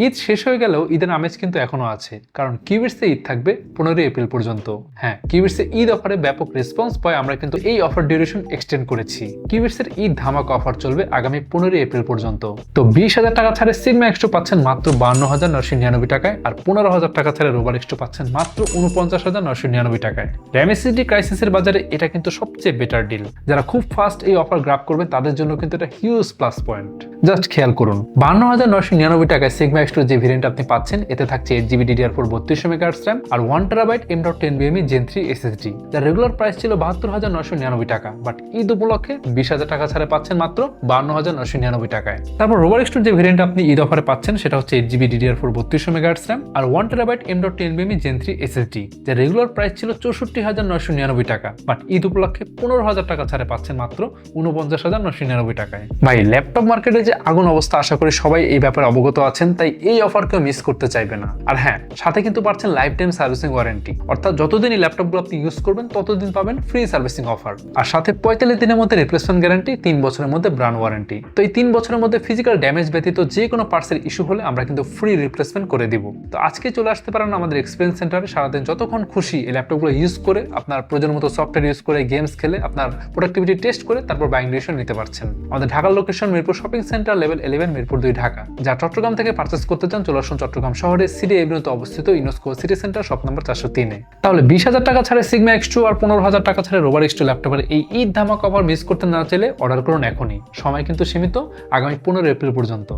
ঈদ শেষ হয়ে গেলেও ঈদের আমেজ কিন্তু এখনো আছে, কারণ কিউবিটসে ঈদ থাকবে 15 এপ্রিল পর্যন্ত। হ্যাঁ, কিউবিটসে ঈদ অফারে ব্যাপক রেসপন্স পায় আমরা কিন্তু এই অফার ডিউরেশন এক্সটেন্ড করেছি। কিউবিটসের ঈদ ধামাকা অফার চলবে আগামী 15 এপ্রিল পর্যন্ত। তো 20,000 টাকা ছাড়ে সিগমা এক্স2 পাচ্ছেন মাত্র 52,999 টাকায়, আর 15,000 টাকা ছাড়ে রোবার এক্স2 পাচ্ছেন মাত্র 49,999 টাকায়। র্যাম এসএসডি ক্রাইসিসের বাজারে এটা কিন্তু সবচেয়ে বেটার ডিল। যারা খুব ফাস্ট এই অফার গ্রাব করবে তাদের জন্য কিন্তু এটা হিউজ প্লাস পয়েন্ট। জাস্ট খেয়াল করুন, 52,999 টাকায় সিগমা এক্স2 যে ভেরিয়েন্ট আপনি পাচ্ছেন, এতে থাকছে 8GB DDR4 3200 মেগাহার্টজ র্যাম আর 1TB M.10 Gen 3 SSD। যার রেগুলার প্রাইস ছিল 72,999 টাকা, বাট ঈদ উপলক্ষে 20,000 টাকা ছাড়ে পাচ্ছেন মাত্র 52,999 টাকায়। তারপর রোবার এক্স2 যে ভেরিয়েন্ট আপনি ঈদ অফারে পাচ্ছেন সেটা হচ্ছে 8GB DDR4 3200 মেগাহার্টজ র্যাম আর 1TB M.10 Gen 3 SSD। যার রেগুলার প্রাইস ছিল 64,999 টাকা, বাট ঈদ উপলক্ষে 15,000 টাকা ছাড়ে পাচ্ছেন মাত্র 49,999 টাকায়। ভাই, ল্যাপটপ মার্কেটে যে আগুন অবস্থা, আশা করি সবাই এই ব্যাপারে অবগত আছেন, তাই এই অফার কেউ মিস করতে চাইবে না। আর হ্যাঁ, সাথে কিন্তু পাচ্ছেন লাইফ টাইম সার্ভিসিং ওয়ারেন্টি, অর্থাৎ যতদিন এই ল্যাপটপগুলো আপনি ইউজ করবেন ততদিন পাবেন ফ্রি সার্ভিসিং অফার। আর সাথে 45 দিনের মধ্যে রিপ্লেসমেন্ট গ্যারান্টি, 3 বছরের মধ্যে ব্র্যান্ড ওয়ারেন্টি। তো এই 3 বছরের মধ্যে ফিজিক্যাল ড্যামেজ ব্যতীত যে কোনো পার্টসের ইস্যু হলে আমরা কিন্তু ফ্রি রিপ্লেসমেন্ট করে দিব। তো আজকে চলে আসতে পারেন আমাদের এক্সপিরিয়েন্স সেন্টারে, সারাদিন যতক্ষণ খুশি এই ল্যাপটপগুলো ইউজ করে আপনার প্রয়োজন মতো সফটওয়্যার ইউজ করে গেমস খেলে আপনার প্রোডাক্টিভিটি টেস্ট করে তারপর বাইং ডিসিশন নিতে পারছেন। আমাদের ঢাকার location Mirpur shopping centre, level 11, Mirpur 2, Dhaka. যা চট্টগ্রাম থেকে পারচেস করতে চান, চলে আসুন চট্টগ্রাম শহরে সিডি এভিনিউতে অবস্থিত UNESCO city centre, shop number 403-এ। তাহলে 20,000 টাকা ছাড়ে সিগমা এক্স2 আর 15,000 টাকা ছাড়ে রোবার এক্স2 ল্যাপটপের এই ঈদ ধামাকা অফার মিস করতে না চাইলে অর্ডার করুন এখনই। সময় কিন্তু সীমিত, আগামী 15 এপ্রিল পর্যন্ত।